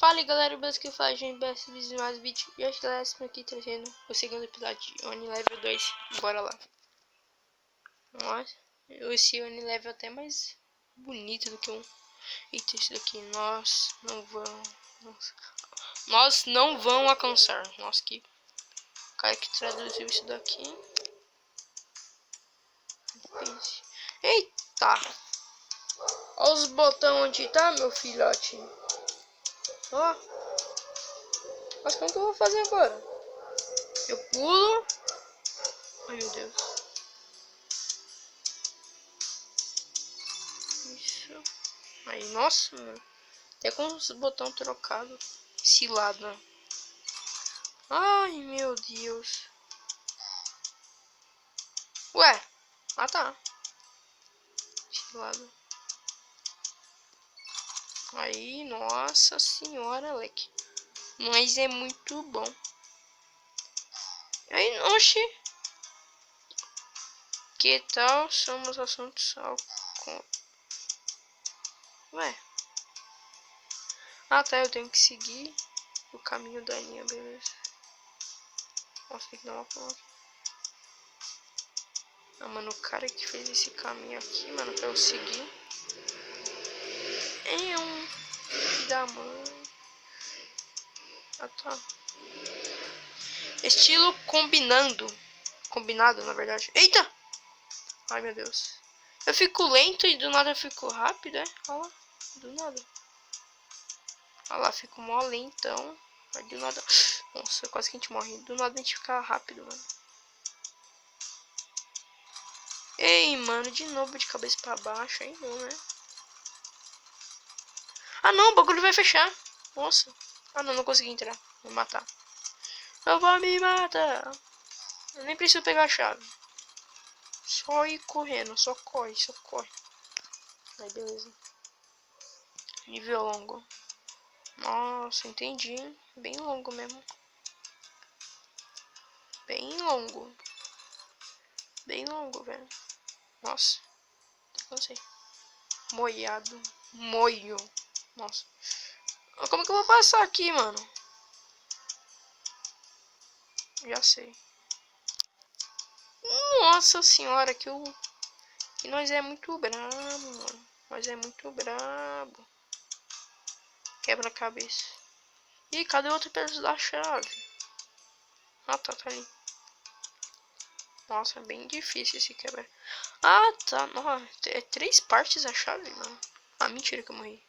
Fala aí, galera, beleza? Que faz gente, best vídeos mais vídeo. E hoje, galera, estamos aqui trazendo o segundo episódio de Oni Level 2. Bora lá. Nossa, esse Oni Level é até mais bonito do que um. Eita, esse daqui, nós não vão. Nós não vão alcançar. Nossa, que cara que traduziu isso daqui. Eita! Olha os botões onde tá, meu filhote. Ó. Mas como que eu vou fazer agora? Eu pulo. Ai, meu Deus. Isso. Aí, nossa, mano. Até com os botões trocados. Cilada. Ai, meu Deus. Ué. Ah, tá. Cilada. Aí, nossa senhora, leque. Mas é muito bom. Aí, oxi. Que tal somos assuntos ao... Ué. Ah, tá. Eu tenho que seguir o caminho da linha, beleza. Nossa, tem que dar uma pausa. Ah, mano, o cara que fez esse caminho aqui, mano, pra eu seguir. É um filho da mãe. Ah, tá. Estilo combinando. Combinado, na verdade. Eita! Ai, meu Deus. Eu fico lento e do nada eu fico rápido, é? Olha lá. Do nada. Olha lá, fico mó lentão. Aí do nada... Nossa, quase que a gente morre. Do nada a gente fica rápido, mano. Ei, mano, de novo de cabeça pra baixo. Aí não, né? Ah, não, o bagulho vai fechar. Nossa. Ah, não, não consegui entrar. Vou matar. Eu vou me matar. Eu nem preciso pegar a chave. Só ir correndo. Só corre, só corre. Aí, beleza. Nível longo. Nossa, entendi. Bem longo mesmo. Bem longo. Bem longo, velho. Nossa. Não sei. Moiado. Moio. Nossa. Como que eu vou passar aqui, mano? Já sei. Nossa senhora, que nós é muito brabo, mano. Nós é muito brabo. Quebra a cabeça. Ih, cadê o outro pedaço da chave? Ah, tá ali. Nossa, é bem difícil esse quebra. Ah, tá. Nossa, é 3 partes a chave, mano. Ah, mentira que eu morri.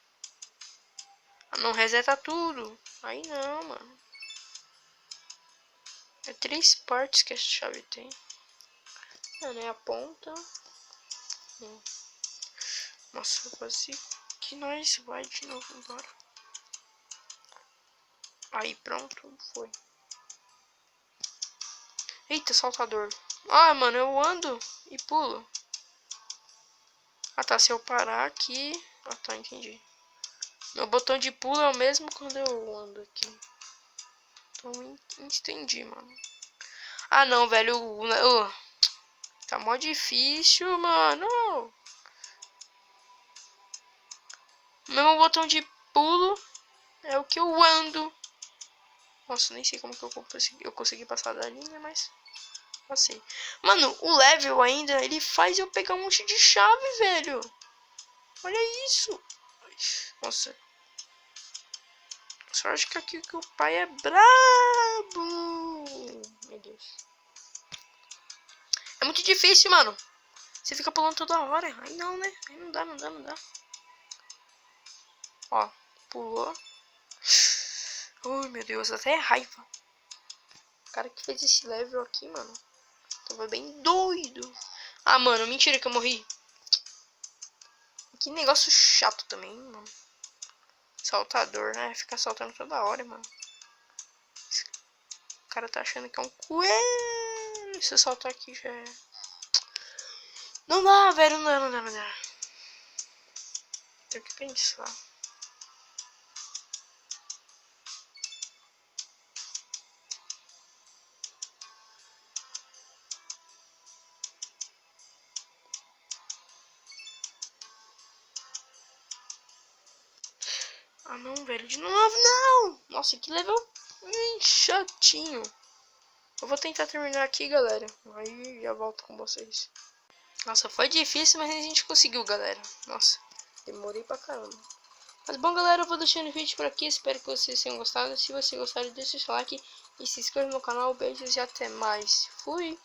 Ah, não reseta tudo. Aí não, mano. É 3 partes que essa chave tem. Não, né? A ponta. Nossa, quase que nós vai de novo embora. Aí, pronto. Foi. Eita, saltador. Ah, mano, eu ando e pulo. Ah, tá. Se eu parar aqui... Ah, tá. Entendi. Meu botão de pulo é o mesmo quando eu ando aqui. Então, entendi, mano. Ah, não, velho. Tá mó difícil, mano. O mesmo botão de pulo é o que eu ando. Nossa, nem sei como que eu consegui passar da linha, mas passei. Mano, o level ainda, ele faz eu pegar um monte de chave, velho. Olha isso. Nossa. Só acho que aqui que o pai é brabo. Meu Deus. É muito difícil, mano. Você fica pulando toda hora. Aí não, né? Aí não dá, não dá, não dá. Ó, pulou. Ai, meu Deus, até é raiva. O cara que fez esse level aqui, mano, tava bem doido. Ah, mano, mentira que eu morri. Que negócio chato também, mano. Saltador, né? Fica saltando toda hora, mano. O cara tá achando que é um coelho. Se eu saltar aqui já é... Não dá, velho. Não dá, não dá, não dá. Tenho que pensar. Ah não, velho, de novo, não! Nossa, que level chatinho. Eu vou tentar terminar aqui, galera. Aí já volto com vocês. Nossa, foi difícil, mas a gente conseguiu, galera. Nossa, demorei pra caramba. Mas bom, galera, eu vou deixando o vídeo por aqui. Espero que vocês tenham gostado. Se você gostar, deixa o seu like e se inscreva no canal. Beijos e até mais. Fui!